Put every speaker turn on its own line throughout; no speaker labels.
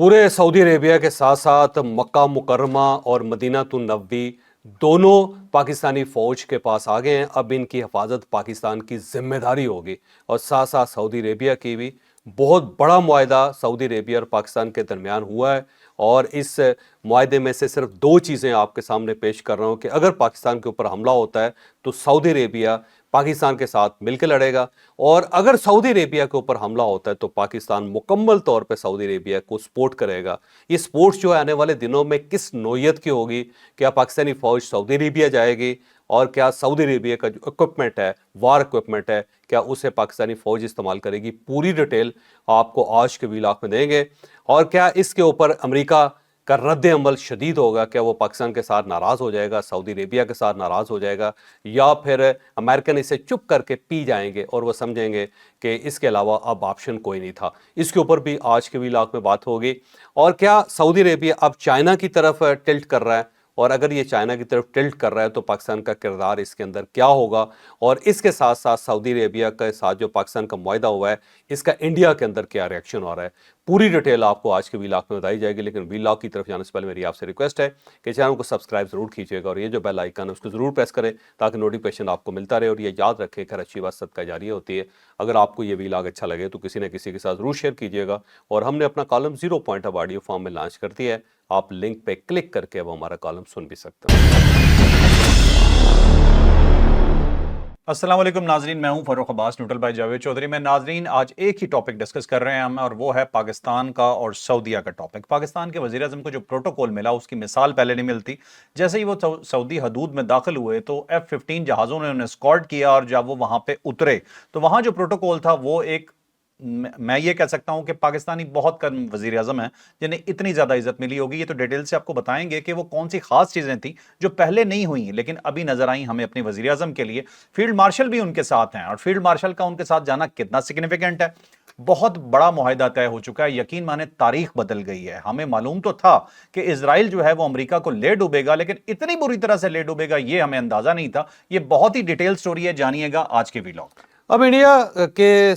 पूरे Saudi Arabia के साथ साथ मक्का मुकर्रमा और मदीनातुन नबवी दोनों पाकिस्तानी फ़ौज के पास आ गए हैं। अब इनकी हिफाजत पाकिस्तान की ज़िम्मेदारी होगी और साथ साथ सऊदी अरेबिया की भी। बहुत बड़ा मुआहदा सऊदी अरेबिया और पाकिस्तान के दरमियान हुआ है और इस मुआहदे में से सिर्फ दो चीज़ें आपके सामने पेश कर रहा हूँ कि अगर पाकिस्तान के ऊपर हमला होता है तो सऊदी अरेबिया पाकिस्तान के साथ मिलकर लड़ेगा, और अगर सऊदी अरेबिया के ऊपर हमला होता है तो पाकिस्तान मुकम्मल तौर पे सऊदी अरेबिया को सपोर्ट करेगा। ये सपोर्ट जो है आने वाले दिनों में किस नौयत की होगी, क्या पाकिस्तानी फ़ौज सऊदी अरेबिया जाएगी और क्या सऊदी अरेबिया का जो इक्विपमेंट है, वार इक्विपमेंट है, क्या उसे पाकिस्तानी फ़ौज इस्तेमाल करेगी, पूरी डिटेल आपको आज के व्लॉग में देंगे। और क्या इसके ऊपर अमेरिका का रद्द अमल शदीद होगा, क्या वो पाकिस्तान के साथ नाराज़ हो जाएगा, सऊदी अरेबिया के साथ नाराज़ हो जाएगा, या फिर अमेरिकन इसे चुप करके पी जाएंगे और वो समझेंगे कि इसके अलावा अब ऑप्शन कोई नहीं था। इसके ऊपर भी आज के व्लॉग में बात होगी। और क्या सऊदी अरेबिया अब चाइना की तरफ टिल्ट कर रहा है, और अगर ये चाइना की तरफ टिल्ट कर रहा है तो पाकिस्तान का किरदार इसके अंदर क्या होगा, और इसके साथ साथ सऊदी अरेबिया के साथ जो पाकिस्तान का मुआहदा हुआ है इसका इंडिया के अंदर क्या रिएक्शन हो रहा है, पूरी डिटेल आपको आज के व्लॉग में बताई जाएगी। लेकिन व्लॉग की तरफ जाने से पहले मेरी आपसे रिक्वेस्ट है कि चैनल को सब्सक्राइब जरूर कीजिएगा और ये जो बेल आइकन है उसको जरूर प्रेस करें ताकि नोटिफिकेशन आपको मिलता रहे। और ये याद रखें कि अच्छी बात सदका जारिया होती है। अगर आपको ये व्लॉग अच्छा लगे तो किसी न किसी के साथ जरूर शेयर कीजिएगा। और हमने अपना column 0 point of audio form में लॉन्च कर दिया है, आप लिंक पे क्लिक करके अब हमारा कॉलम सुन भी सकते हैं।
अस्सलाम वालेकुम नाजरीन, मैं हूं फर्रुख अब्बास न्यूट्रल बाय जावेद चौधरी में। नाजरीन, आज एक ही टॉपिक डिस्कस कर रहे हैं हम, और वो है पाकिस्तान का और सऊदीया का टॉपिक। पाकिस्तान के वज़ीर आज़म को जो प्रोटोकॉल मिला उसकी मिसाल पहले नहीं मिलती। जैसे ही वो सऊदी हदूद में दाखिल हुए तो F-15 जहाज़ों ने उन्हें स्कॉट किया, और जब वो वहां पे उतरे तो वहां जो प्रोटोकॉल था वो एक, मैं ये कह सकता हूं कि पाकिस्तानी बहुत कम वजीर आजम हैं जिन्हें इतनी ज्यादा इज्जत मिली होगी। ये तो डिटेल से आपको बताएंगे कि वो कौन सी खास चीजें थी जो पहले नहीं हुई लेकिन अभी नजर आई हमें अपने वजीर आजम के लिए। फील्ड मार्शल भी उनके साथ हैं, और फील्ड मार्शल का उनके साथ जाना कितना सिग्निफिकेंट है। बहुत बड़ा मुआहदा तय हो चुका है, यकीन माने तारीख बदल गई है। हमें मालूम तो था कि इजराइल जो है वो अमेरिका को ले डूबेगा, लेकिन इतनी बुरी तरह से ले डूबेगा ये हमें अंदाजा नहीं था। ये बहुत ही डिटेल स्टोरी है, जानिएगा आज के व्लॉग।
अब इंडिया के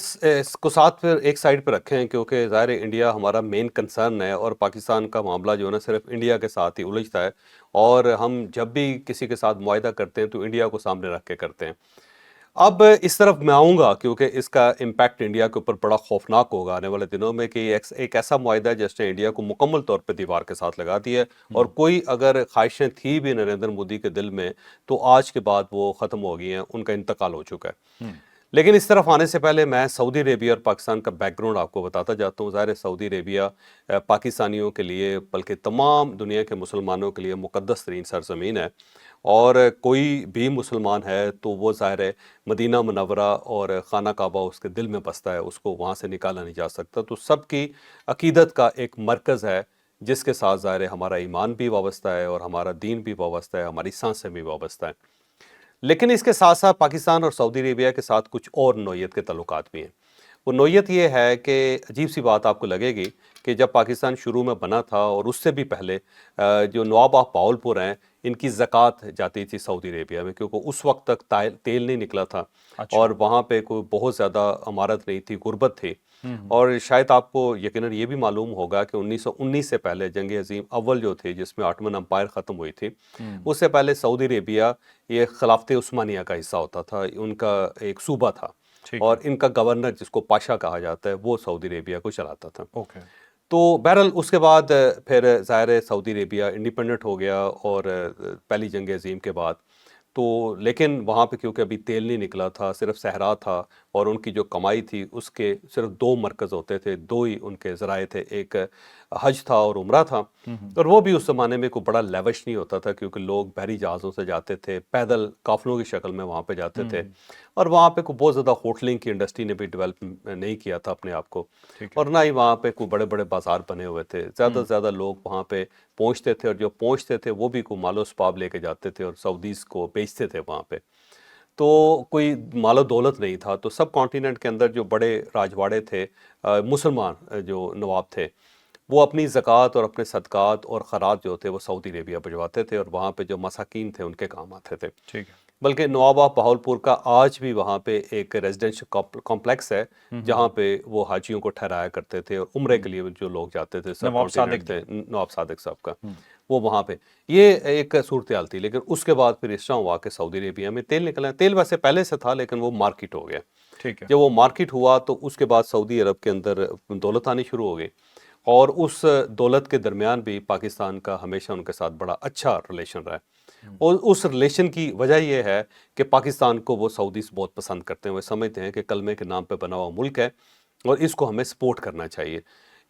को साथ फिर एक साइड पर रखें क्योंकि ज़ाहिर है इंडिया हमारा मेन कंसर्न है और पाकिस्तान का मामला जो है ना सिर्फ इंडिया के साथ ही उलझता है। और हम जब भी किसी के साथ मुआहदा करते हैं तो इंडिया को सामने रख के करते हैं। अब इस तरफ मैं आऊँगा क्योंकि इसका इम्पैक्ट इंडिया के ऊपर बड़ा खौफनाक होगा आने वाले दिनों में कि एक ऐसा मुआहदा है जिसने इंडिया को मुकम्मल तौर पे दीवार के साथ लगा दिया है। और कोई अगर ख्वाहिशें थी भी नरेंद्र मोदी के दिल में तो आज के बाद वो ख़त्म हो गई हैं, उनका इंतकाल हो चुका है। लेकिन इस तरफ आने से पहले मैं सऊदी अरेबिया और पाकिस्तान का बैकग्राउंड आपको बताता जाता हूँ। ज़ाहिर है सऊदी अरेबिया पाकिस्तानियों के लिए बल्कि तमाम दुनिया के मुसलमानों के लिए मुक़द्दस तरीन सरज़मीन है। और कोई भी मुसलमान है तो वो ज़ाहिर है मदीना मुनव्वरा और खाना काबा उसके दिल में बसता है, उसको वहाँ से निकाला नहीं जा सकता। तो सबकी अकीदत का एक मरकज़ है जिसके साथ ज़ाहिर है हमारा ईमान भी वाबस्ता है और हमारा दीन भी वाबस्ता है, हमारी सांसें भी वाबस्ता है। लेकिन इसके साथ साथ पाकिस्तान और सऊदी अरेबिया के साथ कुछ और नौयत के तल्लुकात भी हैं। वो नौयत ये है कि अजीब सी बात आपको लगेगी कि जब पाकिस्तान शुरू में बना था और उससे भी पहले जो नवाब ऑफ बावलपुर हैं इनकी ज़कात जाती थी सऊदी अरेबिया में, क्योंकि उस वक्त तक तेल नहीं निकला था।
अच्छा।
और वहाँ पे कोई बहुत ज़्यादा अमारत नहीं थी, गुर्बत थी। और शायद आपको यकीनन ये भी मालूम होगा कि 1919 से पहले जंग अजीम अव्वल जो थी जिसमें ऑटोमन अम्पायर ख़त्म हुई थी, उससे पहले सऊदी अरेबिया ये खिलाफत उस्मानिया का हिस्सा होता था, उनका एक सूबा था। और इनका गवर्नर जिसको पाशा कहा जाता है वो सऊदी अरेबिया को चलाता था।
ओके।
तो बहरहाल उसके बाद फिर ज़ाहिर है सऊदी अरेबिया इंडिपेंडेंट हो गया और पहली जंग अजीम के बाद तो, लेकिन वहाँ पे क्योंकि अभी तेल नहीं निकला था, सिर्फ सहरा था और उनकी जो कमाई थी उसके सिर्फ दो मरकज़ होते थे, दो ही उनके ज़राए थे, एक हज था और उम्रा था। और वो भी उस ज़माने में कोई बड़ा लेविश नहीं होता था क्योंकि लोग बहरी जहाज़ों से जाते थे, पैदल काफ़िलों की शक्ल में वहाँ पे जाते थे। और वहाँ पे कोई बहुत ज़्यादा होटलिंग की इंडस्ट्री ने भी डेवलप नहीं किया था अपने आप को, और ना ही वहाँ पे कोई बड़े बड़े बाज़ार बने हुए थे। ज़्यादा से ज़्यादा लोग वहाँ पे पहुँचते थे और जो पहुँचते थे वो भी कोई मालो सबाब लेके जाते थे और सऊदीज़ को बेचते थे वहाँ पे। तो कोई मालो दौलत नहीं था। तो सब कॉन्टिनेंट के अंदर जो बड़े राजवाड़े थे, मुसलमान जो नवाब थे, वो अपनी ज़कात और अपने सदक़ात और ख़राज जो थे वो सऊदी अरेबिया भिजवाते थे और वहाँ पे जो मसाकीन थे उनके काम आते थे।
ठीक है।
بلکہ نوابہ بہاولپور کا آج بھی وہاں پہ ایک ریزیڈینشل کمپلیکس ہے جہاں پہ وہ حاجیوں کو ٹھہرایا کرتے تھے اور عمرے کے لیے جو لوگ جاتے تھے سب
نواب
کانٹیننٹ
صادق
تھے، نواب صادق صاحب کا وہ وہاں پہ یہ ایک صورتحال تھی. لیکن اس کے بعد پھر اس طرح ہوا کہ سعودی عربیہ میں تیل نکلا. تیل ویسے پہلے سے تھا لیکن وہ مارکیٹ ہو گیا.
ٹھیک ہے.
جب وہ مارکیٹ ہوا تو اس کے بعد سعودی عرب کے اندر دولت آنی شروع ہو گئی اور اس دولت کے درمیان بھی پاکستان کا ہمیشہ ان کے ساتھ بڑا اچھا ریلیشن رہا ہے. اور اس ریلیشن کی وجہ یہ ہے کہ پاکستان کو وہ سعودیز بہت پسند کرتے ہیں. وہ سمجھتے ہیں کہ کلمے کے نام پہ بنا ہوا ملک ہے اور اس کو ہمیں سپورٹ کرنا چاہیے.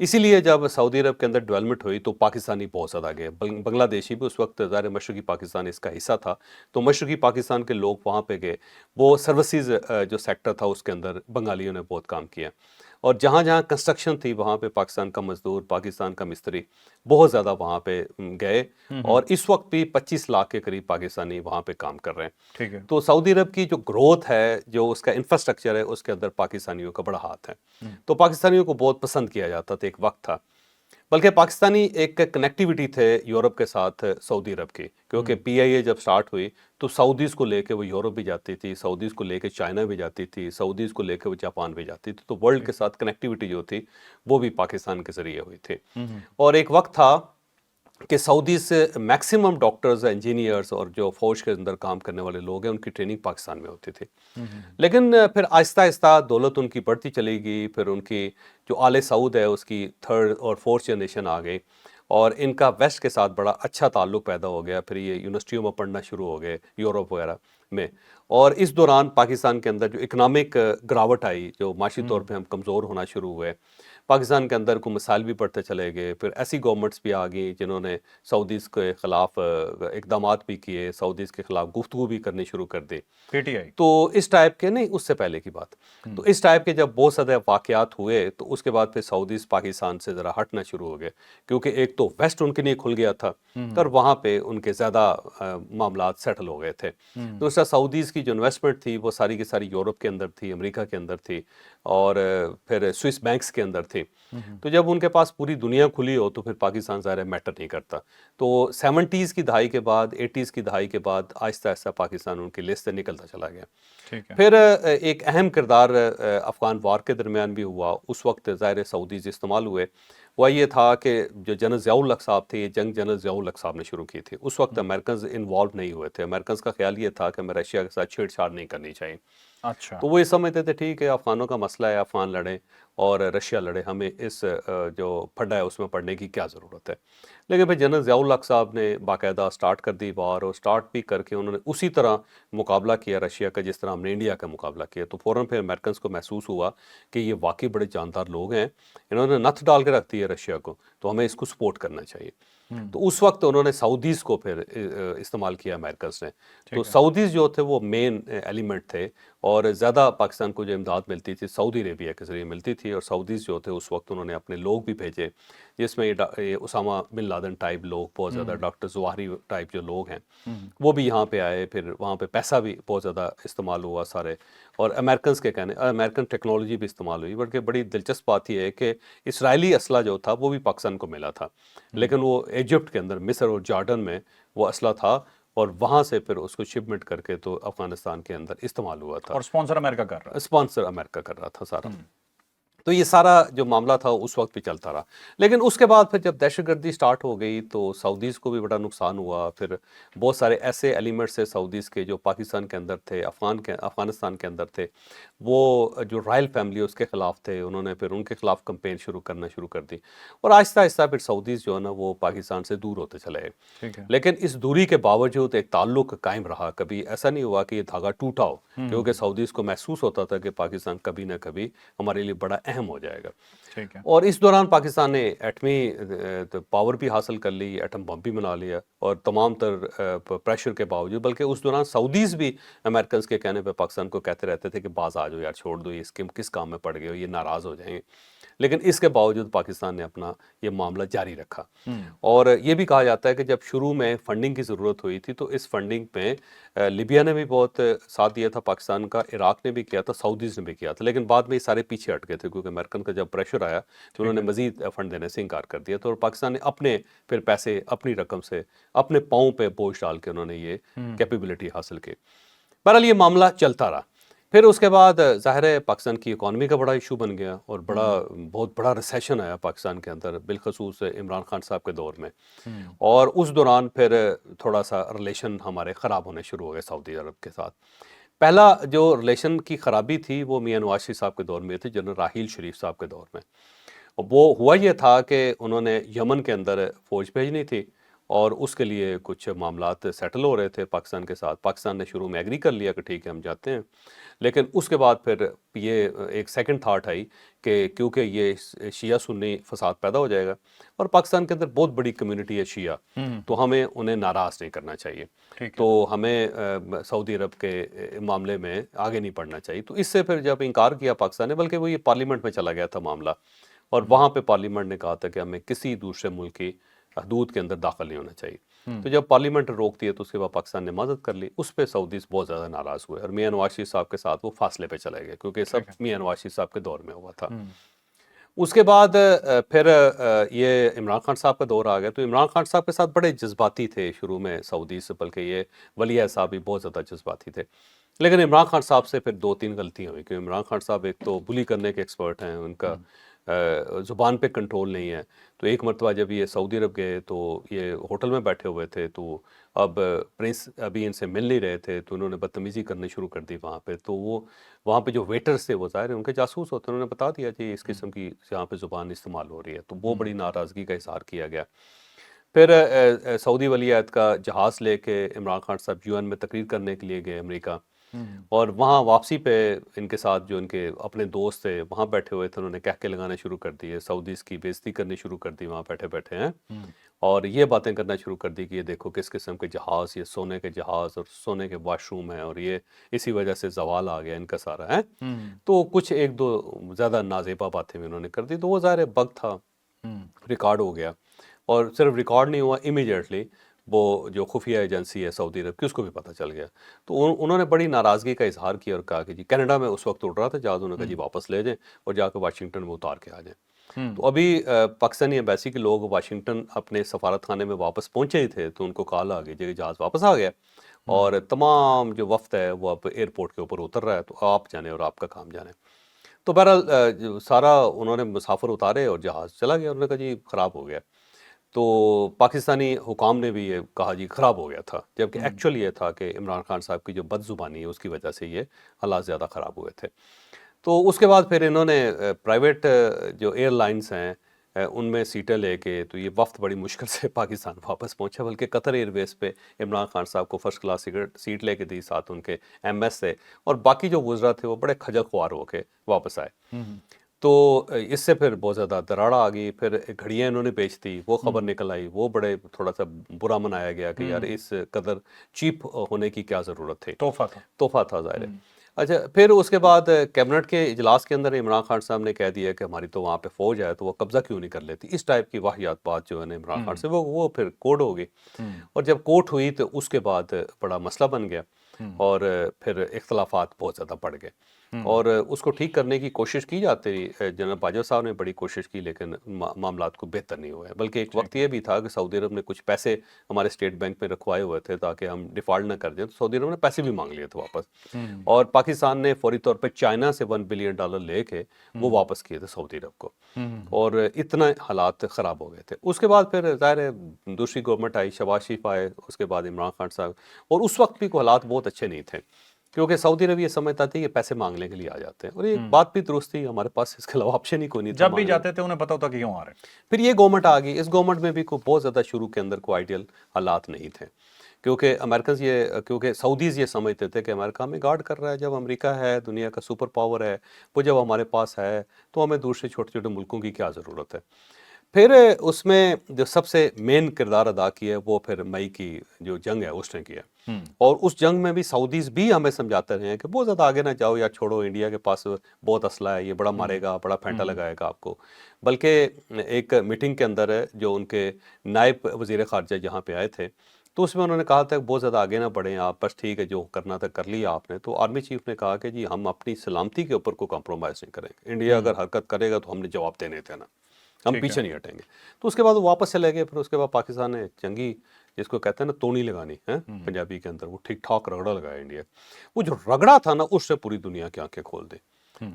اسی لیے جب سعودی عرب کے اندر ڈیولپمنٹ ہوئی تو پاکستانی بہت زیادہ گئے. بنگلہ دیشی بھی اس وقت ظاہر مشرقی پاکستان اس کا حصہ تھا تو مشرقی پاکستان کے لوگ وہاں پہ گئے. وہ سروسز جو سیکٹر تھا اس کے اندر بنگالیوں نے بہت کام کیا اور جہاں جہاں کنسٹرکشن تھی وہاں پہ پاکستان کا مزدور، پاکستان کا مستری بہت زیادہ وہاں پہ گئے اور اس وقت بھی 25 لاکھ کے قریب پاکستانی وہاں پہ کام کر رہے ہیں.
ٹھیک ہے.
تو سعودی عرب کی جو گروتھ ہے، جو اس کا انفراسٹرکچر ہے، اس کے اندر پاکستانیوں کا بڑا ہاتھ ہے. تو پاکستانیوں کو بہت پسند کیا جاتا تھا، ایک وقت تھا. بلکہ پاکستانی ایک کنیکٹیوٹی تھے یورپ کے ساتھ سعودی عرب کی، کیونکہ پی آئی اے جب سٹارٹ ہوئی تو سعودیز کو لے کے وہ یورپ بھی جاتی تھی، سعودیز کو لے کے چائنا بھی جاتی تھی، سعودیز کو لے کے وہ جاپان بھی جاتی تھی. تو ورلڈ کے ساتھ کنیکٹیوٹی جو تھی وہ بھی پاکستان کے ذریعے ہوئی تھی. اور ایک وقت تھا کہ سعودی سے میکسیمم ڈاکٹرز، انجینئرز اور جو فوج کے اندر کام کرنے والے لوگ ہیں ان کی ٹریننگ پاکستان میں ہوتی تھی. لیکن پھر آہستہ آہستہ دولت ان کی بڑھتی چلی گئی. پھر ان کی جو آل سعود ہے اس کی 3rd اور 4th جنریشن آ گئی اور ان کا ویسٹ کے ساتھ بڑا اچھا تعلق پیدا ہو گیا. پھر یہ یونیورسٹیوں میں پڑھنا شروع ہو گئے یورپ وغیرہ میں. اور اس دوران پاکستان کے اندر جو اکنامک گراوٹ آئی، جو معاشی طور پہ ہم کمزور ہونا شروع ہوئے، پاکستان کے اندر کو مسائل بھی بڑھتے چلے گئے. پھر ایسی گورنمنٹس بھی آ گئیں جنہوں نے سعودیز کے خلاف اقدامات بھی کیے، سعودیز کے خلاف گفتگو بھی کرنی شروع کر دی.
P T I.
تو اس ٹائپ کے نہیں، اس سے پہلے کی بات، تو اس ٹائپ کے جب بہت زیادہ واقعات ہوئے تو اس کے بعد پھر سعودیز پاکستان سے ذرا ہٹنا شروع ہو گئے، کیونکہ ایک تو ویسٹ ان کے لیے کھل گیا تھا اور وہاں پہ ان کے زیادہ معاملات سیٹل ہو گئے تھے. دوسرا سعودیز کی جو انویسٹمنٹ تھی وہ ساری کی ساری یورپ کے اندر تھی، امریکہ کے اندر تھی اور پھر سوئس بینکس کے اندر تھی. تو جب ان کے پاس پوری دنیا کھلی ہو تو پھر پاکستان ظاہر میٹر نہیں کرتا. تو 70s کی دہائی کے بعد، 80s کی دہائی کے بعد آہستہ آہستہ پاکستان ان کی لسٹ سے نکلتا چلا گیا.
ٹھیک ہے.
پھر ایک اہم کردار افغان وار کے درمیان بھی ہوا. اس وقت ظاہر سعودیز استعمال ہوئے. وہ یہ تھا کہ جو جنرل ضیاء الحق صاحب تھے، یہ جنگ جنرل ضیاء الحق صاحب نے شروع کی تھی. اس وقت امریکنز انوالو نہیں ہوئے تھے. امریکنز کا خیال یہ تھا کہ ہمیں رشیا کے ساتھ چھیڑ چھاڑ نہیں کرنی چاہیے.
اچھا.
تو وہ یہ سمجھتے تھے ٹھیک ہے افغانوں کا مسئلہ ہے، افغان لڑیں اور رشیا لڑے، ہمیں اس جو پھڈا ہے اس میں پڑھنے کی کیا ضرورت ہے. لیکن پھر جنرل ضیاء الحق صاحب نے باقاعدہ سٹارٹ کر دی وار، اور سٹارٹ بھی کر کے انہوں نے اسی طرح مقابلہ کیا رشیا کا جس طرح ہم نے انڈیا کا مقابلہ کیا. تو فوراً پھر امریکنز کو محسوس ہوا کہ یہ واقعی بڑے جاندار لوگ ہیں، انہوں نے نتھ ڈال کے رکھ دی ہے رشیا کو، تو ہمیں اس کو سپورٹ کرنا چاہیے. تو اس وقت انہوں نے سعودیز کو پھر استعمال کیا امریکنز نے. تو سعودیز جو تھے وہ مین ایلیمنٹ تھے اور زیادہ پاکستان کو جو امداد ملتی تھی سعودی عربیہ کے ذریعے ملتی تھی. اور سعودیز جو تھے اس وقت انہوں نے اپنے لوگ بھی بھیجے، جس میں یہ اسامہ بن لادن ٹائپ لوگ بہت زیادہ، ڈاکٹر زواہری ٹائپ جو لوگ ہیں وہ بھی یہاں پہ آئے. پھر وہاں پہ پیسہ بھی بہت زیادہ استعمال ہوا سارے، اور امریکنز کے کہنے امریکن ٹیکنالوجی بھی استعمال ہوئی. بلکہ بڑی دلچسپ بات یہ ہے کہ اسرائیلی اسلحہ جو تھا وہ بھی پاکستان کو ملا تھا، لیکن وہ ایجپٹ کے اندر، مصر اور جارڈن میں وہ اسلحہ تھا اور وہاں سے پھر اس کو شپمنٹ کر کے تو افغانستان کے اندر استعمال ہوا تھا.
اور اسپانسر امریکہ کر رہا.
اسپانسر امریکہ کر رہا تھا سارا. تو یہ سارا جو معاملہ تھا اس وقت بھی چلتا رہا. لیکن اس کے بعد پھر جب دہشت گردی سٹارٹ ہو گئی تو سعودیز کو بھی بڑا نقصان ہوا. پھر بہت سارے ایسے ایلیمنٹس تھے سعودیز کے جو پاکستان کے اندر تھے، افغانستان کے اندر تھے، وہ جو رائل فیملی اس کے خلاف تھے، انہوں نے پھر ان کے خلاف کمپین شروع کر دی. اور آہستہ آہستہ پھر سعودیز جو ہے نا وہ پاکستان سے دور ہوتے چلے گئے. لیکن اس دوری کے باوجود ایک تعلق قائم رہا. کبھی ایسا نہیں ہوا کہ یہ دھاگا ٹوٹا ہو، کیونکہ سعودیز کو محسوس ہوتا تھا کہ پاکستان کبھی نہ کبھی ہمارے لیے بڑا اہم ہو جائے گا. اور اس دوران پاکستان نے ایٹمی پاور بھی حاصل کر لی، ایٹم بم بھی بنا لیا، اور تمام تر پریشر کے باوجود. بلکہ اس دوران سعودیز بھی امریکنز کے کہنے پہ پاکستان کو کہتے رہتے تھے کہ باز آ جاؤ یار، چھوڑ دو، یہ کس کام میں پڑ گئے ہو، یہ ناراض ہو جائیں گے. لیکن اس کے باوجود پاکستان نے اپنا یہ معاملہ جاری رکھا. اور یہ بھی کہا جاتا ہے کہ جب شروع میں فنڈنگ کی ضرورت ہوئی تھی تو اس فنڈنگ میں لیبیا نے بھی بہت ساتھ دیا تھا پاکستان کا، عراق نے بھی کیا تھا، سعودیز نے بھی کیا تھا. لیکن بعد میں یہ سارے پیچھے ہٹ گئے تھے کیونکہ امریکن کا جب پریشر آیا تو انہوں نے مزید فنڈ دینے سے انکار کر دیا. تو پاکستان نے اپنے پھر پیسے اپنی رقم سے اپنے پاؤں پہ بوجھ ڈال کے انہوں نے یہ کیپیبلٹی حاصل کی. बहरहाल ये मामला चलता रहा। फिर उसके बाद ज़ाहिर है पाकिस्तान की इकॉनमी का बड़ा इशू बन गया और बहुत बड़ा रिसेशन आया पाकिस्तान के अंदर, बिलखसूस इमरान खान साहब के दौर में। और उस दौरान फिर थोड़ा सा रिलेशन हमारे ख़राब होने शुरू हो गए सऊदी अरब के साथ। पहला जो रिलेशन की ख़राबी थी वो मियां नवाज शरीफ साहब के दौर में थी, जनरल राहील शरीफ साहब के दौर में। और वो हुआ ये था कि उन्होंने यमन के अंदर फ़ौज भेजनी थी और उसके लिए कुछ मामलात सेटल हो रहे थे पाकिस्तान के साथ। पाकिस्तान ने शुरू में एग्री कर लिया कि ठीक है हम जाते हैं, लेकिन उसके बाद फिर ये एक सेकंड थाट आई कि क्योंकि ये शिया सुन्नी फसाद पैदा हो जाएगा और पाकिस्तान के अंदर बहुत बड़ी कम्युनिटी है शिया, तो हमें उन्हें नाराज़ नहीं करना चाहिए, तो हमें सऊदी अरब के मामले में आगे नहीं बढ़ना चाहिए। तो इससे फिर जब इनकार किया पाकिस्तान ने, बल्कि वो ये पार्लियामेंट में चला गया था मामला, और वहाँ पे पार्लियामेंट ने कहा था कि हमें किसी दूसरे मुल्क की हदूद के अंदर दाखिल नहीं होना चाहिए। तो जब पार्लियामेंट रोक दिए तो उसके बाद पाकिस्तान ने मदद कर ली। उस पर सऊदीज़ बहुत ज़्यादा नाराज़ हुए और मियां नवाज शरीफ साहब के साथ वो फासले पे चले गए, क्योंकि सब मियां नवाज शरीफ साहब के दौर में हुआ था। उसके बाद फिर ये इमरान खान साहब का दौर आ गया। तो इमरान खान साहब के साथ बड़े जज्बाती थे शुरू में सऊदी से, बल्कि ये वली अहद साहब भी बहुत ज़्यादा जज्बाती थे। लेकिन इमरान खान साहब से फिर 2-3 गलतियाँ हुई, क्योंकि इमरान खान साहब एक तो बुली करने के एक्सपर्ट हैं, उनका ज़ुबान पे कंट्रोल नहीं है। तो एक मरतबा जब ये सऊदी अरब गए तो ये होटल में बैठे हुए थे, तो अब प्रिंस अभी इनसे मिल नहीं रहे थे, तो उन्होंने बदतमीज़ी करनी शुरू कर दी वहाँ पे। तो वो वहाँ पे जो वेटर्स थे वो ज़ाहिर है उनके जासूस होते हैं, उन्होंने बता दिया कि इस किस्म की यहाँ पे ज़ुबान इस्तेमाल हो रही है, तो वो बड़ी नाराज़गी का इज़हार किया गया। फिर सऊदी वली अहद का जहाज़ लेके इमरान खान साहब यूएन में तकरीर करने के लिए गए अमेरिका, और वहाँ वापसी पे इनके साथ जो इनके अपने दोस्त थे वहाँ बैठे हुए थे, उन्होंने कहके लगाने शुरू कर दिए, सऊदीज़ की बेइज्जती करनी शुरू कर दी वहाँ बैठे बैठे हैं, और ये बातें करना शुरू कर दी कि ये देखो किस किस्म के जहाज़, ये सोने के जहाज़ और सोने के वाशरूम हैं, और ये इसी वजह से जवाल आ गया इनका सारा है। तो कुछ एक दो ज़्यादा नाजेबा बातें भी उन्होंने कर दी, तो वो ज़ाहिर बग था, रिकॉर्ड हो गया। और सिर्फ रिकॉर्ड नहीं हुआ, इमीडिएटली वो जो खुफिया एजेंसी है सऊदी अरब की उसको भी पता चल गया। तो उन्होंने बड़ी नाराज़गी का इजहार किया और कहा कि जी कनाडा में उस वक्त उड़ रहा था जहाज़, उन्होंने कहा जी वापस ले जाएं और जाकर वाशिंगटन में उतार के आ जाएं। तो अभी पाकिस्तानी एम्बेसी के लोग वाशिंगटन अपने सफारत खाने में वापस पहुंचे ही थे, तो उनको कॉल आ गई कि जहाज़ वापस आ गया और तमाम जो वफ्द है वो अब एयरपोर्ट के ऊपर उतर रहा है, तो आप जाने और आपका काम जाने। तो बहरहाल जो सारा उन्होंने मुसाफिर उतारे और जहाज़ चला गया। उन्होंने कहा जी ख़राब हो गया। तो पाकिस्तानी हुकाम ने भी ये कहा जी ख़राब हो गया था, जबकि एक्चुअल ये था कि इमरान खान साहब की जो बदज़ुबानी है उसकी वजह से ये हालात ज़्यादा ख़राब हुए थे। तो उसके बाद फिर इन्होंने प्राइवेट जो एयरलाइंस हैं उनमें सीटें लेके, तो ये वफ़्त बड़ी मुश्किल से पाकिस्तान वापस पहुंचा, बल्कि कतर एयरवेज़ पे इमरान खान साहब को फ़र्स्ट क्लास सीट लेके दी, साथ उनके एमएस थे, और बाकी जो वुज़रा थे वो बड़े खजल ख्वार होके वापस आए। तो इससे फिर बहुत ज़्यादा दराड़ा आ गई। फिर घड़ियाँ इन्होंने बेच दी, वो खबर निकल आई, वो बड़े थोड़ा सा बुरा मनाया गया कि यार इस कदर चीप होने की क्या ज़रूरत थी। तोहफा था ज़ाहिर है। अच्छा, फिर उसके बाद कैबिनेट के इजलास के अंदर इमरान खान साहब ने कह दिया कि हमारी तो वहाँ पे फ़ौज है, तो वो कब्ज़ा क्यों नहीं कर लेती। इस टाइप की वाहियात बात जो है ना इमरान खान से, वो फिर कोर्ट हो गई। और जब कोर्ट हुई तो उसके बाद बड़ा मसला बन गया और फिर इख्तलाफात बहुत ज़्यादा बढ़ गए, और उसको ठीक करने की कोशिश की जाती रही। जनरल बाजवा साहब ने बड़ी कोशिश की, लेकिन मामलात को बेहतर नहीं हुए। बल्कि एक वक्त ये भी था कि सऊदी अरब ने कुछ पैसे हमारे स्टेट बैंक में रखवाए हुए थे ताकि हम डिफ़ॉल्ट ना कर दें, तो सऊदी अरब ने पैसे भी मांग लिए थे वापस, और पाकिस्तान ने फौरी तौर पर चाइना से $1 बिलियन लेके वो वापस किए थे सऊदी अरब को, और इतना हालात ख़राब हो गए थे। उसके बाद फिर ज़ाहिर है दूसरी गवर्नमेंट आई, शहबाज शरीफ आए, उसके बाद इमरान खान साहब, और उस वक्त भी कोई हालात बहुत अच्छे नहीं थे, क्योंकि सऊदी अरब ये समझता था कि पैसे मांगने के लिए आ जाते हैं, और ये बात भी दुरुस्त थी, हमारे पास इसके अलावा ऑप्शन ही कोई नहीं था
जब भी
मांगने
जाते थे उन्हें पता होता कि क्यों आ रहे हैं।
फिर ये गवर्नमेंट आ गई। इस गवर्नमेंट में भी कोई बहुत ज़्यादा शुरू के अंदर कोई आइडियल हालात नहीं थे, क्योंकि सऊदीज़ ये समझते थे कि अमेरिका हमें गार्ड कर रहा है, जब अमेरिका है दुनिया का सुपर पावर है, वो जब हमारे पास है तो हमें दूसरे छोटे छोटे मुल्कों की क्या ज़रूरत है। फिर उसमें जो सबसे मेन किरदार अदा किया वो फिर मई की जो जंग है उसने किया, और उस जंग में भी सऊदीज़ भी हमें समझाते रहे हैं कि बहुत ज़्यादा आगे ना जाओ या छोड़ो, इंडिया के पास बहुत असला है, ये बड़ा मारेगा, बड़ा फेंटा लगाएगा आपको। बल्कि एक मीटिंग के अंदर जो उनके नायब वज़ीर ख़ारजा जहाँ पे आए थे, तो उसमें उन्होंने कहा था कि बहुत ज़्यादा आगे ना बढ़ें आप, बस ठीक है जो करना था कर लिया आपने। तो आर्मी चीफ ने कहा कि जी हम अपनी सलामती के ऊपर कोई कॉम्प्रोमाइज़ नहीं करेंगे, इंडिया अगर हरकत करेगा तो हमने जवाब देने थे ना, हम पीछे नहीं हटेंगे। तो उसके बाद वो वापस चले गए। फिर उसके बाद पाकिस्तान ने जंगी جس کو کہتے ہیں نا توڑی لگانی ہے پنجابی کے اندر، وہ ٹھیک ٹھاک رگڑا لگایا انڈیا، وہ جو رگڑا تھا نا اس سے پوری دنیا کی آنکھیں کھول دیں۔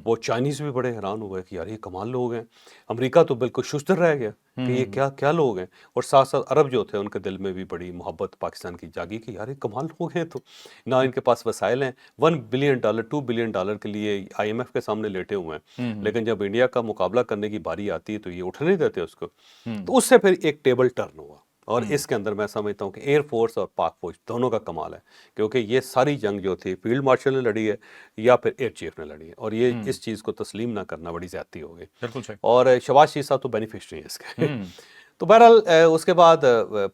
وہ چائنیز بھی بڑے حیران ہوئے کہ یار یہ کمال لوگ ہیں، امریکہ تو بالکل ششدر رہ گیا کہ یہ کیا کیا لوگ ہیں، اور ساتھ ساتھ عرب جو تھے ان کے دل میں بھی بڑی محبت پاکستان کی جاگی کہ یار یہ کمال لوگ ہیں، تو نہ ان کے پاس وسائل ہیں، $1 بلین 2 بلین ڈالر کے لیے IMF کے سامنے لیٹے ہوئے ہیں، لیکن جب انڈیا کا مقابلہ کرنے کی باری آتی ہے تو یہ اٹھنے نہیں دیتے اس کو، تو اس سے پھر ایک ٹیبل ٹرن ہوا۔ اور اس کے اندر میں سمجھتا ہوں کہ ایئر فورس اور پاک فوج دونوں کا کمال ہے، کیونکہ یہ ساری جنگ جو تھی فیلڈ مارشل نے لڑی ہے یا پھر ایئر چیف نے لڑی ہے، اور یہ اس چیز کو تسلیم نہ کرنا بڑی زیادتی ہو گئی،
بالکل صحیح۔
اور شہباز شریف صاحب تو بینیفیشری ہیں اس کے۔ تو بہرحال اس کے بعد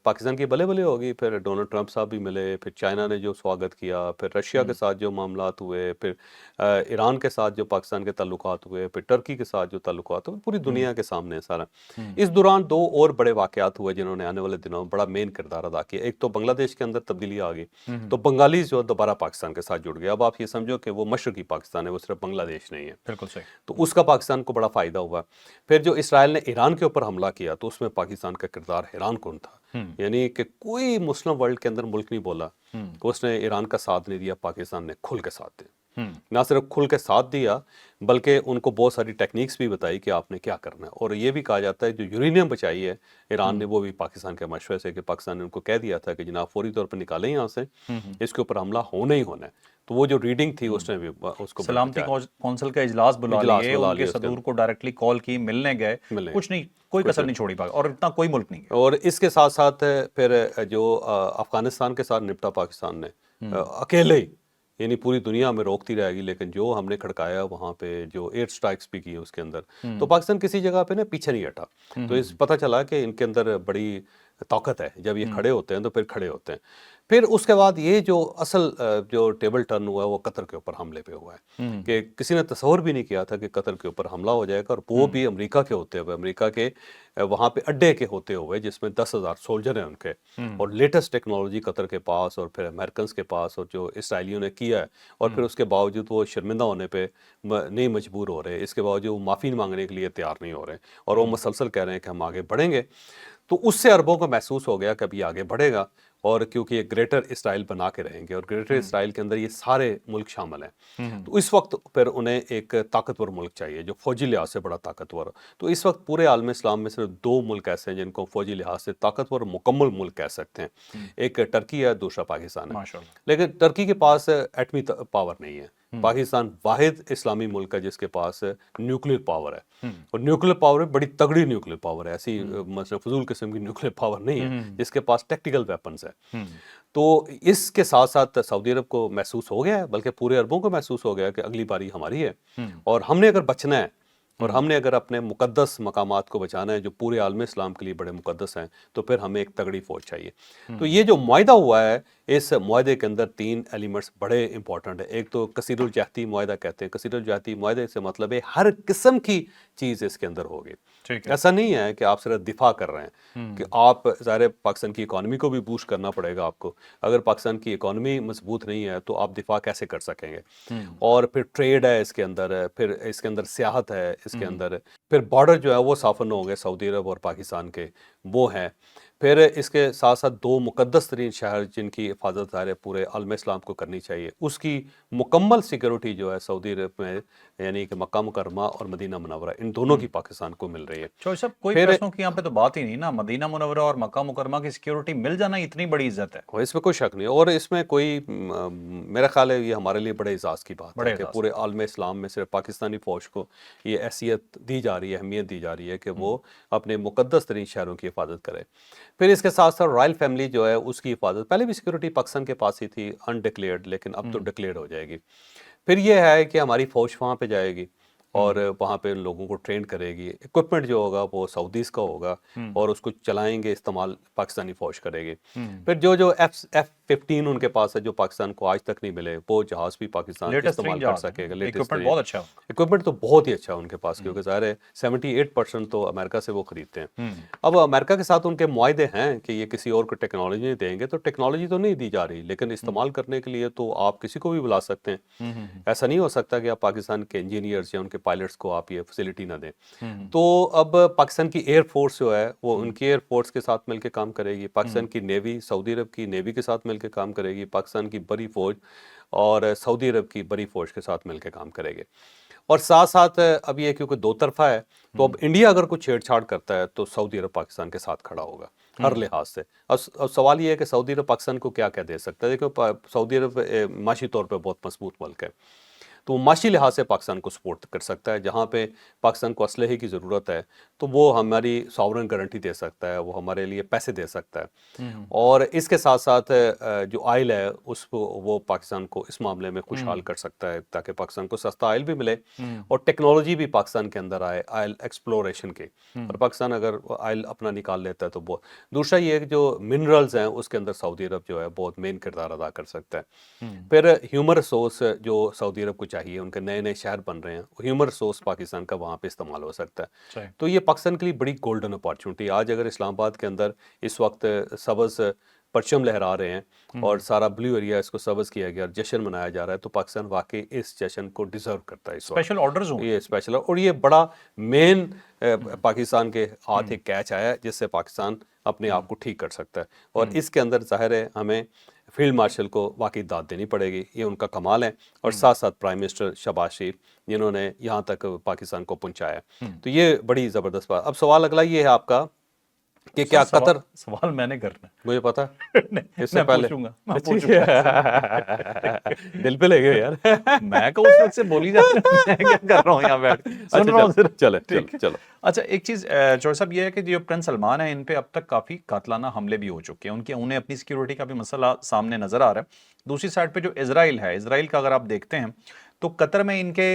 پاکستان کی بلے بلے ہوگی، پھر ڈونلڈ ٹرمپ صاحب بھی ملے، پھر چائنا نے جو سواگت کیا، پھر رشیا کے ساتھ جو معاملات ہوئے، پھر ایران کے ساتھ جو پاکستان کے تعلقات ہوئے، پھر ٹرکی کے ساتھ جو تعلقات ہوئے، پوری دنیا کے سامنے ہے سارا۔ اس دوران 2 اور بڑے واقعات ہوئے جنہوں نے آنے والے دنوں میں بڑا مین کردار ادا کیا۔ ایک تو بنگلہ دیش کے اندر تبدیلی آ گئی، تو بنگالیز جو دوبارہ پاکستان کے ساتھ جڑ گیا۔ اب آپ یہ سمجھو کہ وہ مشرقی پاکستان ہے، وہ صرف بنگلہ دیش نہیں ہے،
بالکل صحیح۔
تو اس کا پاکستان کو بڑا فائدہ ہوا۔ پھر جو اسرائیل نے ایران کے اوپر حملہ کیا تو اس میں پاکستان کا کردار حیران کن تھا، یعنی کہ کوئی مسلم ورلڈ کے اندر ملک نہیں بولا کہ اس نے ایران کا ساتھ نہیں دیا، پاکستان نے کھل کے ساتھ دیا، نہ صرف کھل کے ساتھ دیا بلکہ ان کو بہت ساری ٹیکنیکس بھی بتائی کہ آپ نے کیا کرنا ہے، اور یہ بھی کہا جاتا ہے جو یورینیم بچائی ہے ایران نے وہ بھی پاکستان کے مشورے سے، کہ پاکستان نے ان کو کہہ دیا تھا کہ جناب فوری طور پر نکالیں یہاں سے، اس کے اوپر حملہ ہونا ہی ہونا ہے، تو وہ جو ریڈنگ تھی اس نے بھی اس کو
سلامتی کونسل کا اجلاس بلا لیے، ان کے صدور کو ڈائریکٹلی کال کی، ملنے گئے، کچھ نہیں، کوئی کسر نہیں چھوڑی پا، اور اتنا کوئی ملک نہیں گیا۔
اور اس کے ساتھ ساتھ پھر جو افغانستان کے ساتھ نپٹا پاکستان نے اکیلے ہی، یعنی پوری دنیا میں روکتی رہے گی، لیکن جو ہم نے کھڑکایا وہاں پہ جو ایئر سٹرائکس بھی کی اس کے اندر، تو پاکستان کسی جگہ پہ نا پیچھے نہیں ہٹا، تو اس پتہ چلا کہ ان کے اندر بڑی طاقت ہے، جب یہ کھڑے ہوتے ہیں تو پھر کھڑے ہوتے ہیں۔ پھر اس کے بعد یہ جو اصل جو ٹیبل ٹرن ہوا ہے وہ قطر کے اوپر حملے پہ ہوا ہے، کہ کسی نے تصور بھی نہیں کیا تھا کہ قطر کے اوپر حملہ ہو جائے گا، اور وہ بھی امریکہ کے ہوتے ہوئے، امریکہ کے وہاں پہ اڈے کے ہوتے ہوئے، جس میں 10,000 سولجر ہیں ان کے، اور لیٹسٹ ٹیکنالوجی قطر کے پاس اور پھر امریکنز کے پاس، اور جو اسرائیلیوں نے کیا ہے، اور پھر اس کے باوجود وہ شرمندہ ہونے پہ نہیں مجبور ہو رہے، اس کے باوجود وہ معافی مانگنے کے لیے تیار نہیں ہو رہے، اور وہ مسلسل کہہ رہے ہیں کہ ہم آگے بڑھیں گے، تو اس سے عربوں کو محسوس ہو گیا کہ اب یہ آگے بڑھے گا، اور کیونکہ یہ گریٹر اسرائیل بنا کے رہیں گے، اور گریٹر اسرائیل کے اندر یہ سارے ملک شامل ہیں، تو اس وقت پھر انہیں ایک طاقتور ملک چاہیے جو فوجی لحاظ سے بڑا طاقتور ہو۔ تو اس وقت پورے عالم اسلام میں صرف 2 ملک ایسے ہیں جن کو فوجی لحاظ سے طاقتور اور مکمل ملک کہہ سکتے ہیں، ایک ٹرکی ہے، دوسرا پاکستان ہے،
ماشاءاللہ۔
لیکن ٹرکی کے پاس ایٹمی پاور نہیں ہے، پاکستان واحد اسلامی ملک ہے جس کے پاس نیوکلیر پاور ہے، اور نیوکلیر پاور بڑی تگڑی نیوکلیر پاور ہے، ایسی مثلا فضول قسم کی نیوکلیر پاور نہیں ہے، جس کے پاس ٹیکٹیکل ویپنز ہے۔ تو اس کے ساتھ ساتھ سعودی عرب کو محسوس ہو گیا ہے، بلکہ پورے عربوں کو محسوس ہو گیا کہ اگلی باری ہماری ہے، اور ہم نے اگر بچنا ہے، اور ہم نے اگر اپنے مقدس مقامات کو بچانا ہے جو پورے عالم اسلام کے لیے بڑے مقدس ہیں، تو پھر ہمیں ایک تگڑی فوج چاہیے۔ تو یہ جو معاہدہ ہوا ہے، اس معاہدے کے اندر 3 ایلیمنٹس بڑے امپورٹنٹ ہیں۔ ایک تو کثیر الجہتی معاہدہ کہتے ہیں، کثیر الجہتی معاہدے سے مطلب ہے ہر قسم کی چیز اس کے اندر ہوگی، ایسا نہیں ہے کہ آپ صرف دفاع کر رہے ہیں، کہ آپ ظاہر پاکستان کی اکانومی کو بھی بوسٹ کرنا پڑے گا آپ کو، اگر پاکستان کی اکانومی مضبوط نہیں ہے تو آپ دفاع کیسے کر سکیں گے، اور پھر ٹریڈ ہے اس کے اندر، پھر اس کے اندر سیاحت ہے اس کے اندر، پھر بارڈر جو ہے وہ صافن ہوں گے سعودی عرب اور پاکستان کے، وہ ہیں، پھر اس کے ساتھ ساتھ 2 مقدس ترین شہر جن کی حفاظت ظاہر پورے عالم اسلام کو کرنی چاہیے، اس کی مکمل سیکیورٹی جو ہے سعودی عرب میں، یعنی کہ مکہ مکرمہ اور مدینہ منورہ، ان دونوں کی پاکستان کو مل رہی ہے۔
چوہے صاحب، کوئی پیسوں کی یہاں پہ تو بات ہی نہیں نا، مدینہ منورہ اور مکہ مکرمہ کی سیکیورٹی مل جانا اتنی بڑی عزت ہے،
اور اس میں کوئی شک نہیں، اور اس میں کوئی میرا خیال ہے یہ ہمارے لیے بڑے اعزاز کی بات ہے کہ پورے عالم اسلام میں صرف پاکستانی فوج کو یہ حیثیت دی جا رہی ہے، اہمیت دی جا رہی ہے کہ وہ اپنے مقدس ترین شہروں کی حفاظت کرے۔ پھر اس کے ساتھ ساتھ رائل فیملی جو ہے اس کی حفاظت، پہلے بھی سیکیورٹی پاکستان کے پاس ہی تھی انڈکلیئرڈ، لیکن اب تو ڈکلیئرڈ ہو جائے گی۔ پھر یہ ہے کہ ہماری فوج وہاں پہ جائے گی اور وہاں پہ لوگوں کو ٹرین کرے گی، اکوپمنٹ جو ہوگا وہ سعودیز کا ہوگا، اور اس کو چلائیں گے، استعمال پاکستانی فوج کرے گی۔ پھر جو ایف F-15 उनके पास है जो पाकिस्तान को आज तक नहीं मिले, वो जहाज भी पाकिस्तान
लेटेस्ट
इस्तेमाल कर सकेगा।
इक्विपमेंट बहुत अच्छा है।
इक्विपमेंट तो बहुत ही अच्छा है उनके पास, क्योंकि ज़ाहिर है 78% तो अमेरिका से वो खरीदते हैं। अब अमेरिका के साथ उनके मुआहदे हैं कि ये किसी और को टेक्नोलॉजी देंगे, तो टेक्नोलॉजी तो नहीं दी जा रही, लेकिन इस्तेमाल करने के लिए तो आप किसी को भी बुला सकते हैं। ऐसा नहीं हो सकता कि आप पाकिस्तान के इंजीनियर्स या उनके पायलट्स को आप ये फैसिलिटी ना दें। तो अब पाकिस्तान की एयर फोर्स जो है वो उनकी एयर फोर्स के साथ मिलकर काम करेगी, पाकिस्तान की नेवी सऊदी अरब की नेवी के साथ मिलकर काम करेगी, पाकिस्तान की बड़ी फौज और सऊदी अरब की बड़ी फौज के साथ मिलकर काम करेगी। और साथ साथ अब ये क्योंकि दो तरफा है, तो अब इंडिया अगर कुछ छेड़छाड़ करता है तो सऊदी अरब पाकिस्तान के साथ खड़ा होगा हर लिहाज से। अब सवाल ये है कि सऊदी अरब पाकिस्तान को क्या क्या दे सकता है। देखो सऊदी अरब माशी तौर पे बहुत मजबूत मुल्क है, तो वो माशी लिहाज से पाकिस्तान को सपोर्ट कर सकता है। जहाँ पे पाकिस्तान को असलहे की ज़रूरत है तो वो हमारी सॉवरन गारंटी दे सकता है, वो हमारे लिए पैसे दे सकता है। और इसके साथ साथ जो आयल है उसको वो पाकिस्तान को इस मामले में खुशहाल कर सकता है, ताकि पाकिस्तान को सस्ता आयल भी मिले और टेक्नोलॉजी भी पाकिस्तान के अंदर आए आयल एक्सप्लोरेशन की। और पाकिस्तान अगर आयल अपना निकाल लेता है तो बहुत। दूसरा ये कि जो मिनरल्स हैं उसके अंदर सऊदी अरब जो है बहुत मेन किरदार अदा कर सकता है। फिर ह्यूमन रिसोर्स जो सऊदी अरब को चाहिए, उनके नए नए शहर बन रहे हैं, ह्यूमन रिसोर्स पाकिस्तान का वहाँ पे इस्तेमाल हो सकता है। तो ये पाकिस्तान के लिए बड़ी गोल्डन अपॉर्चुनिटी। आज अगर इस्लामाबाद के अंदर इस वक्त सब्ज़ परचम लहरा रहे हैं और सारा ब्लू एरिया इसको सब्ज़ किया गया और जश्न मनाया जा रहा है, तो पाकिस्तान वाकई इस जश्न को डिजर्व करता है।
स्पेशल ऑर्डर्स हो
ये स्पेशल, और ये बड़ा मेन पाकिस्तान के हाथ एक कैच आया है जिससे पाकिस्तान अपने आप को ठीक कर सकता है। और इसके अंदर जाहिर है हमें फील्ड मार्शल को वाकई दाद देनी पड़ेगी, ये उनका कमाल है। और साथ साथ प्राइम मिनिस्टर शहबाज शरीफ जिन्होंने यहाँ तक पाकिस्तान को पहुँचाया, तो ये बड़ी ज़बरदस्त बात। अब सवाल अगला ये है आपका कि क्या कतर,
सवाल मैंने करना है,
मुझे पता है इससे
मैं
पहले
पूछूंगा
दिल पे लगे यार
मैं को उस वक्त से बोली जा रही है, मैं क्या कर रहा हूँ यहाँ बैठ सुन रहा हूँ सिर्फ।
चले
ठीक है।
चलो।
अच्छा, एक चीज चौधरी साहब ये है कि जो प्रिंस सलमान है इन पे अब तक काफी कातलाना हमले भी हो चुके हैं, उन्हें अपनी सिक्योरिटी का भी मसला सामने नजर आ रहा है। दूसरी साइड पे जो इजराइल है, इजराइल का अगर आप देखते हैं तो कतर में इनके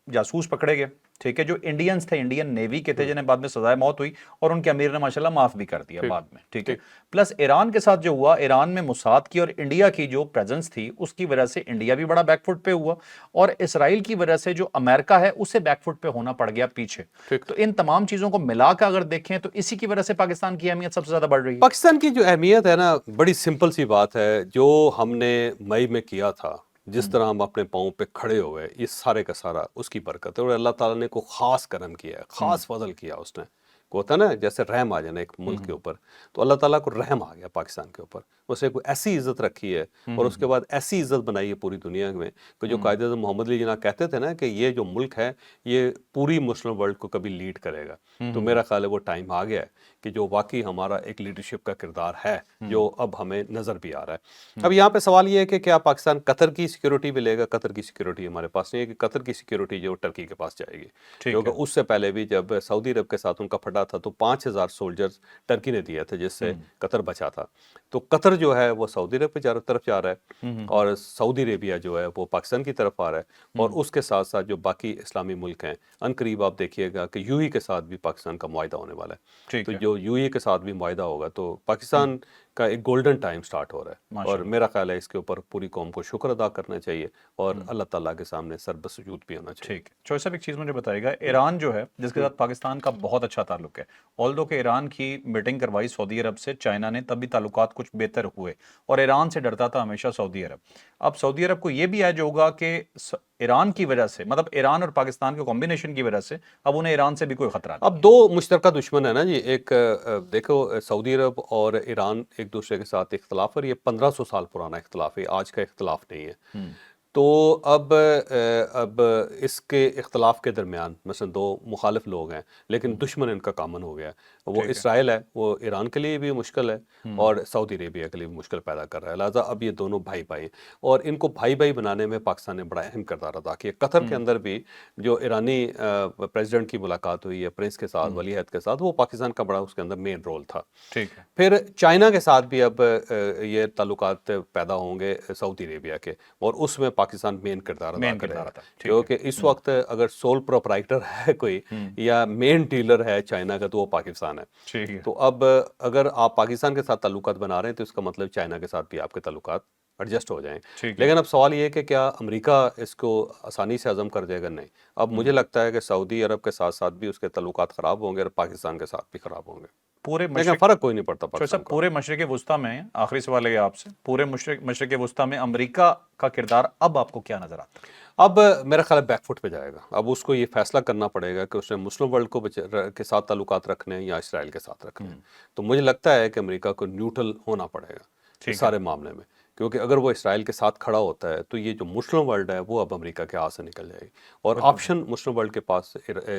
जासूस पकड़े गए, ठीक है, जो इंडियंस थे, इंडियन नेवी के थे, जिन्हें बाद में सजाए मौत हुई और उनके अमीर ने माशाल्लाह माफ भी कर दिया बाद में, ठीक है। प्लस ईरान के साथ जो हुआ, ईरान में मुसाद की और इंडिया की जो प्रेजेंस थी उसकी वजह से इंडिया भी बड़ा बैकफुट पे हुआ, और इसराइल की वजह से जो अमेरिका है उसे बैकफुट पे होना पड़ गया पीछे। तो इन तमाम चीजों को मिलाकर अगर देखें तो इसी की वजह से पाकिस्तान की अहमियत सबसे ज्यादा बढ़ रही है।
पाकिस्तान की जो अहमियत है ना, बड़ी सिंपल सी बात है, जो हमने मई में किया था, जिस तरह हम अपने पाँव पे खड़े हो गए, ये सारे का सारा उसकी बरकत है। और अल्लाह ताला ने को ख़ास करम किया है, ख़ास फजल किया उसने। को होता है ना जैसे रहम आ जाना एक मुल्क के ऊपर, तो अल्लाह ताला को रहम आ गया पाकिस्तान के ऊपर। उसे कोई ऐसी इज्जत रखी है और उसके बाद ऐसी इज्जत बनाई है पूरी दुनिया में कि जो कायदे मोहम्मद अली जिन्ना कहते थे ना कि ये जो मुल्क है ये पूरी मुस्लिम वर्ल्ड को कभी लीड करेगा। तो मेरा ख्याल है वो टाइम आ गया है कि जो वाकई हमारा एक लीडरशिप का किरदार है, जो अब हमें नज़र भी आ रहा है। अब यहाँ पे सवाल ये है कि क्या पाकिस्तान कतर की सिक्योरिटी भी लेगा? कतर की सिक्योरिटी हमारे पास नहीं है, कि कतर की सिक्योरिटी जो टर्की के पास जाएगी, क्योंकि उससे पहले भी जब सऊदी अरब के साथ उनका फटा था तो 5000 सोल्जर्स टर्की ने दिए थे, जिससे कतर बचा था। तो कतर जो है वो सऊदी अरब की तरफ जा रहा है और सऊदी अरेबिया जो है वो पाकिस्तान की तरफ आ रहा है। और उसके साथ साथ जो बाकी इस्लामी मुल्क हैं, अनकरीब आप देखिएगा कि यूएई के साथ भी पाकिस्तान का मुआहिदा होने वाला है। तो जो यूएई के साथ भी मुआहिदा होगा तो पाकिस्तान का एक गोल्डन टाइम स्टार्ट हो रहा है। और मेरा ख्याल है इसके ऊपर पूरी कौम को शुक्र अदा करना चाहिए और अल्लाह ताला के सामने सरबसजूद भी होना चाहिए।
ठीक है। चौधरी साहब एक चीज़ मुझे बताइएगा, ईरान जो है जिसके साथ पाकिस्तान का बहुत अच्छा ताल्लुक है, ऑल्दो के ईरान की मीटिंग करवाई सऊदी अरब से चाइना ने, तब भी ताल्लुकात कुछ बेहतर हुए और ईरान से डरता था हमेशा सऊदी अरब। अब सऊदी अरब को ये भी है जो होगा कि ईरान की वजह से, मतलब ईरान और पाकिस्तान के कॉम्बिनेशन की वजह से अब उन्हें ईरान से भी कोई खतरा नहीं।
अब दो मुश्तरका दुश्मन है ना जी, एक देखो सऊदी अरब और ईरान एक दूसरे के साथ इख्तलाफ, और ये 1500 साल पुराना इख्तलाफ है, आज का इख्तलाफ नहीं है। तो अब इसके इख्तलाफ के दरमियान मसलन दो मुखालिफ लोग हैं लेकिन दुश्मन इनका कामन हो गया है, वो इसराइल है, वो ईरान के लिए भी मुश्किल है और सऊदी अरेबिया के लिए भी मुश्किल पैदा कर रहा है। लिहाजा अब ये दोनों भाई भाई हैं और इनको भाई भाई बनाने में पाकिस्तान ने बड़ा अहम किरदार अदा किया। कतर के अंदर भी जो ईरानी प्रेसिडेंट की मुलाकात हुई है प्रिंस के साथ, वली अहद के साथ, वो पाकिस्तान का बड़ा उसके अंदर मेन रोल था।
ठीक है।
फिर चाइना के साथ भी अब ये ताल्लुकात पैदा होंगे सऊदी अरेबिया के, और उसमें पाकिस्तान मेन किरदार अदा करेगा, क्योंकि इस वक्त अगर सोल प्रोपराइटर है कोई या मेन डीलर है चाइना का तो वो पाकिस्तान پاکستان ہے.
ٹھیک ہے.
تو اب اگر آپ پاکستان کے ساتھ تعلقات بنا رہے ہیں تو اس کا مطلب چائنا کے ساتھ بھی آپ کے تعلقات ایڈجسٹ ہو جائیں.
ٹھیک ہے.
لیکن اب سوال یہ ہے کہ کیا امریکہ اس کو آسانی سے ہضم کر جائے گا؟ نہیں. اب مجھے لگتا ہے کہ سعودی عرب کے ساتھ ساتھ بھی اس کے تعلقات خراب ہوں گے اور پاکستان کے ساتھ بھی خراب ہوں گے.
پورے
لیکن
مشرق
فرق کوئی نہیں پڑتا
چوہدری
پاکستان
صاحب
کو.
پورے مشرق وسطیٰ میں آخری سوال ہے آپ سے، پورے مشرق وسطیٰ میں امریکہ کا کردار اب آپ کو کیا نظر آتا ہے؟
اب میرا خیال ہے بیک فٹ پہ جائے گا. اب اس کو یہ فیصلہ کرنا پڑے گا کہ اس نے مسلم ورلڈ کو کے ساتھ تعلقات رکھنے ہیں یا اسرائیل کے ساتھ رکھنے ہیں. تو مجھے لگتا ہے کہ امریکہ کو نیوٹرل ہونا پڑے گا اس سارے معاملے میں، کیونکہ اگر وہ اسرائیل کے ساتھ کھڑا ہوتا ہے تو یہ جو مسلم ورلڈ ہے وہ اب امریکہ کے ہاتھ سے نکل جائے گی. اور آپشن مسلم ورلڈ کے پاس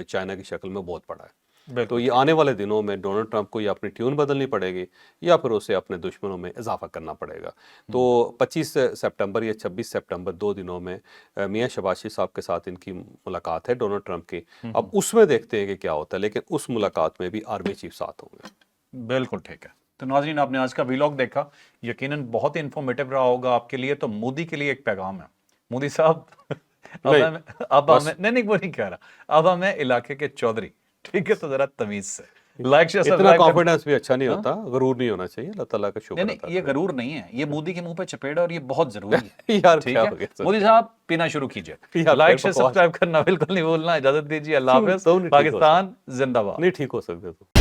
چائنا کی شکل میں بہت بڑا ہے. تو یہ آنے والے دنوں میں ڈونلڈ ٹرمپ کو یا اپنی ٹیون بدلنی پڑے گی یا پھر اسے اپنے دشمنوں میں اضافہ کرنا پڑے گا. تو 25 سپٹمبر یا 26 سپٹمبر 2 دنوں میں میاں شہباز شریف صاحب کے ساتھ ان کی ملاقات ہے ڈونلڈ ٹرمپ کی. اب اس میں دیکھتے ہیں کہ کیا ہوتا ہے، لیکن اس ملاقات میں بھی آرمی چیف ساتھ ہوں گے.
بالکل ٹھیک ہے. تو ناظرین آپ نے آج کا ویلاگ دیکھا، یقیناً بہت ہی انفارمیٹیو رہا ہوگا آپ کے لیے. تو مودی کے لیے ایک پیغام ہے. مودی صاحب اب ہمیں نہیں وہ نہیں کہہ رہا، اب ہمیں علاقے کے چودھری، ٹھیک ہے، تو ذرا تمیز سے لائک شیئر
اتنا
سبسکرائب
کانفیڈنس بھی اچھا نہیں ہوتا، غرور نہیں ہونا چاہیے. اللہ تعالیٰ کا شکر
نہیں یہ غرور نہیں ہے، یہ مودی کے منہ پہ چپیڑ ہے اور یہ بہت ضروری ہے.
یار
ٹھیک
کیا
ہے
ہو گیا
مودی صاحب پینا شروع کیجئے. لائک شیئر سبسکرائب کرنا بالکل نہیں بھولنا. اجازت دیجیے. اللہ حافظ. پاکستان زندہ باد.
نہیں ٹھیک ہو سکتے تو